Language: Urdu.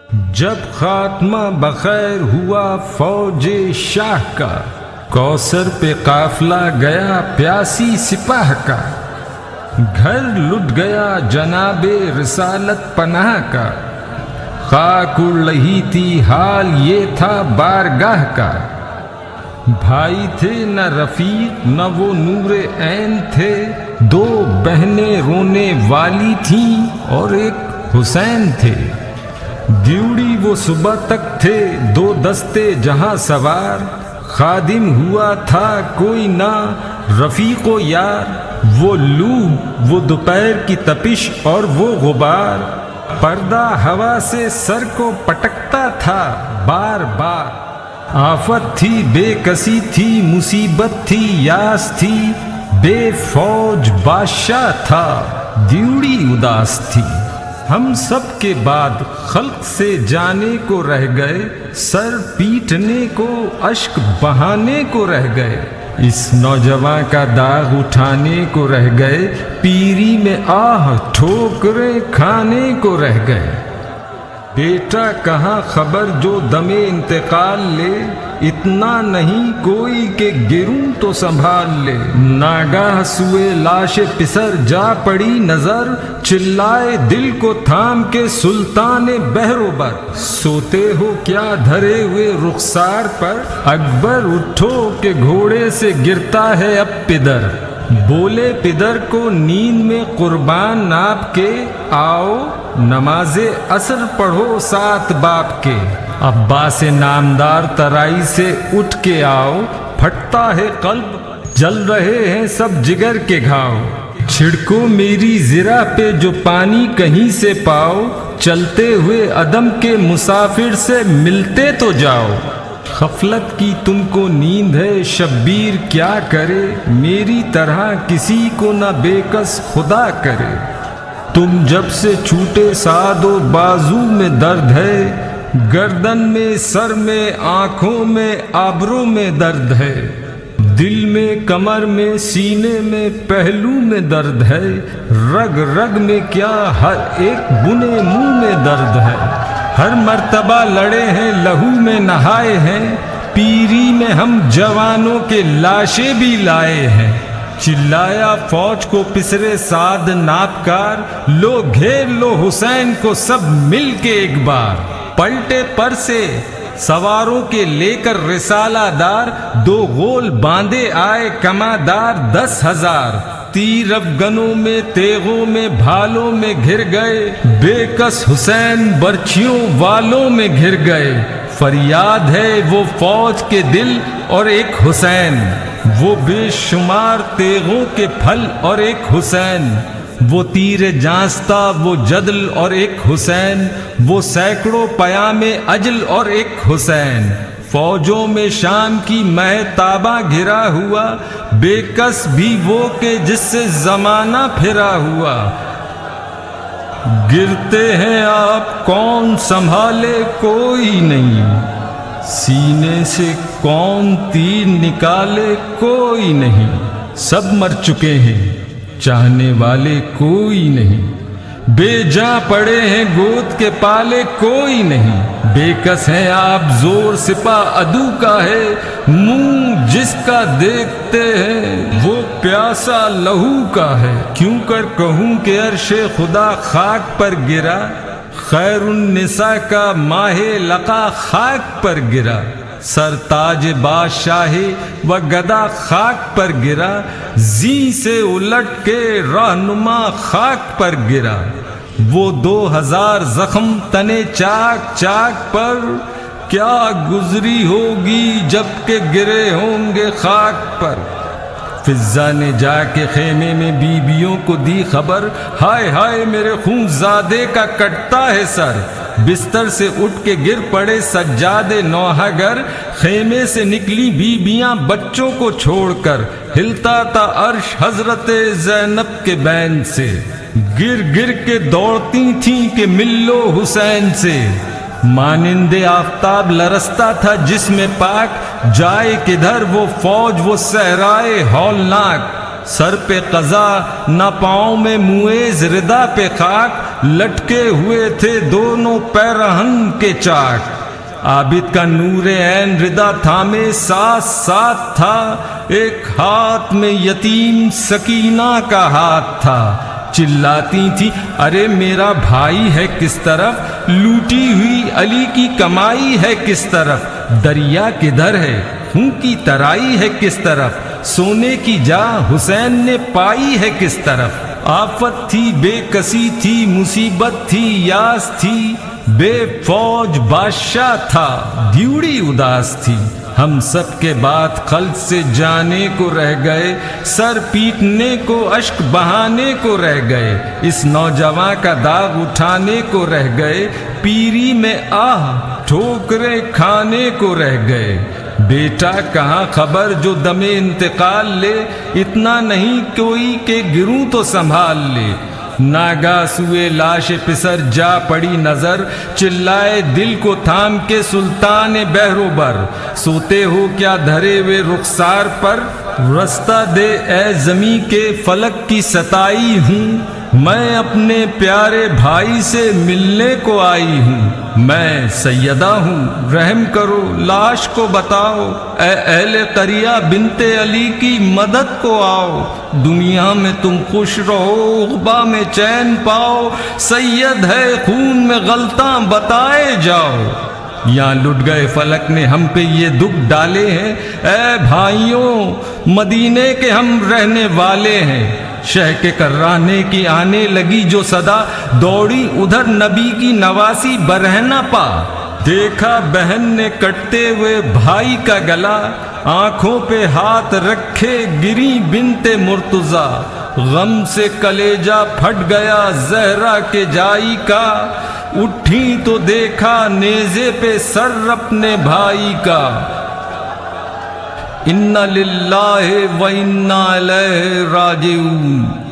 جب خاتمہ بخیر ہوا فوج شاہ کا، کوثر پہ قافلہ گیا پیاسی سپاہ کا، گھر لٹ گیا جناب رسالت پناہ کا، خاک اڑ رہی تھی حال یہ تھا بارگاہ کا، بھائی تھے نہ رفیق نہ وہ نور عین تھے، دو بہنیں رونے والی تھیں اور ایک حسین تھے، دیوڑی وہ صبح تک تھے دو دستے جہاں سوار، خادم ہوا تھا کوئی نہ رفیق و یار، وہ لو وہ دوپہر کی تپش اور وہ غبار، پردہ ہوا سے سر کو پٹکتا تھا بار بار، آفت تھی بے کسی تھی مصیبت تھی یاس تھی، بے فوج بادشاہ تھا دیوڑی اداس تھی، ہم سب کے بعد خلق سے جانے کو رہ گئے، سر پیٹنے کو اشک بہانے کو رہ گئے، اس نوجوان کا داغ اٹھانے کو رہ گئے، پیری میں آہ ٹھوکریں کھانے کو رہ گئے، بیٹا کہاں خبر جو دم انتقال لے، اتنا نہیں کوئی کہ گروں تو سنبھال لے، ناگاہ سوئے لاش پسر جا پڑی نظر، چلائے دل کو تھام کے سلطان بحر و بر، سوتے ہو کیا دھرے ہوئے رخسار پر، اکبر اٹھو کہ گھوڑے سے گرتا ہے اب پدر، بولے پدر کو نیند میں قربان ناپ کے، آؤ نماز عصر پڑھو سات باپ کے، عباس نامدار ترائی سے اٹھ کے آؤ، پھٹتا ہے قلب جل رہے ہیں سب جگر کے گھاؤ، چھڑکو میری زرہ پہ جو پانی کہیں سے پاؤ، چلتے ہوئے عدم کے مسافر سے ملتے تو جاؤ، غفلت کی تم کو نیند ہے شبیر کیا کرے، میری طرح کسی کو نہ بے کس خدا کرے، تم جب سے چھوٹے ساد و بازو میں درد ہے، گردن میں سر میں آنکھوں میں آبروں میں درد ہے، دل میں کمر میں سینے میں پہلو میں درد ہے، رگ رگ میں کیا ہر ایک بنے منہ میں درد ہے، ہر مرتبہ لڑے ہیں لہو میں نہائے ہیں، پیری میں ہم جوانوں کے لاشیں بھی لائے ہیں، چلایا فوج کو پسرے سعد ناپکار، لو گھیر لو حسین کو سب مل کے ایک بار، پلٹے پر سے سواروں کے لے کر رسالہ دار، دو غول باندھے آئے کمادار 10,000، تیر افغنوں میں تیغوں میں بھالوں میں گھر گئے، بے کس حسین برچھیوں والوں میں گھر گئے، فریاد ہے وہ فوج کے دل اور ایک حسین، وہ بے شمار تیغوں کے پھل اور ایک حسین، وہ تیر جانستا وہ جدل اور ایک حسین، وہ سینکڑوں پیام اجل اور ایک حسین، فوجوں میں شام کی مہتاباں گھرا ہوا، بے کس بھی وہ کہ جس سے زمانہ پھرا ہوا، گرتے ہیں آپ کون سنبھالے کوئی نہیں، سینے سے کون تیر نکالے کوئی نہیں، سب مر چکے ہیں چاہنے والے کوئی نہیں، بے جاں پڑے ہیں گود کے پالے کوئی نہیں، بے کس ہیں آپ زور سپاہ عدو کا ہے، منہ جس کا دیکھتے ہیں وہ پیاسا لہو کا ہے، کیوں کر کہوں کہ عرش خدا خاک پر گرا، خیر النساء کا ماہ لقا خاک پر گرا، سر تاج بادشاہی و گدا خاک پر گرا، زی سے الٹ کے رہنما خاک پر گرا، وہ 2000 زخم تنے چاک چاک پر، کیا گزری ہوگی جب کہ گرے ہوں گے خاک پر، فضہ نے جا کے خیمے میں بیویوں کو دی خبر، ہائے ہائے میرے خون زادے کا کٹتا ہے سر، بستر سے اٹھ کے گر پڑے سجاد نوحہ گر، خیمے سے نکلی بیویاں بچوں کو چھوڑ کر، ہلتا تھا عرش حضرت زینب کے بین سے، گر گر کے دوڑتی تھیں کہ ملو حسین سے، مانند آفتاب لرزتا تھا جسم پاک، جائے کدھر وہ فوج وہ صحرائے ہولناک، سر پہ قضا نہ پاؤں میں مویز ردا پہ خاک، لٹکے ہوئے تھے دونوں پیرہن کے چاک، عابد کا نور عین ردا تھامے ساتھ ساتھ تھا، ایک ہاتھ میں یتیم سکینہ کا ہاتھ تھا، چلاتی تھی ارے میرا بھائی ہے کس طرف، لوٹی ہوئی علی کی کمائی ہے کس طرف، دریا کدھر ہے خون کی ترائی ہے کس طرف، سونے کی جا حسین نے پائی ہے کس طرف، آفت تھی بے کسی تھی مصیبت تھی یاس تھی، بے فوج بادشاہ تھا دیوڑی اداس تھی، ہم سب کے بعد خلق سے جانے کو رہ گئے، سر پیٹنے کو اشک بہانے کو رہ گئے، اس نوجوان کا داغ اٹھانے کو رہ گئے، پیری میں آہ ٹھوکریں کھانے کو رہ گئے، بیٹا کہاں خبر جو دم انتقال لے، اتنا نہیں کوئی کہ گروں تو سنبھال لے، ناگاہ سوئے لاش پسر جا پڑی نظر، چلائے دل کو تھام کے سلطان بہروبر، سوتے ہو کیا دھرے ہوئے رخسار پر، رستہ دے اے زمیں کے فلک کی ستائی ہوں، میں اپنے پیارے بھائی سے ملنے کو آئی ہوں، میں سیدہ ہوں رحم کرو لاش کو بتاؤ، اے اہل قریہ بنت علی کی مدد کو آؤ، دنیا میں تم خوش رہو عقبہ میں چین پاؤ، سید ہے خون میں غلطاں بتائے جاؤ، یہاں لٹ گئے فلک نے ہم پہ یہ دکھ ڈالے ہیں، اے بھائیوں مدینے کے ہم رہنے والے ہیں، شہ کے کرانے کی آنے لگی جو صدا، دوڑی ادھر نبی کی نواسی برہنہ پا، دیکھا بہن نے کٹتے ہوئے بھائی کا گلا، آنکھوں پہ ہاتھ رکھے گری بنت مرتضیٰ، غم سے کلیجہ پھٹ گیا زہرا کے جائی کا، اٹھی تو دیکھا نیزے پہ سر اپنے بھائی کا، اِنَّ لِلَّهِ وَإِنَّا إِلَيْهِ رَاجِعُونَ۔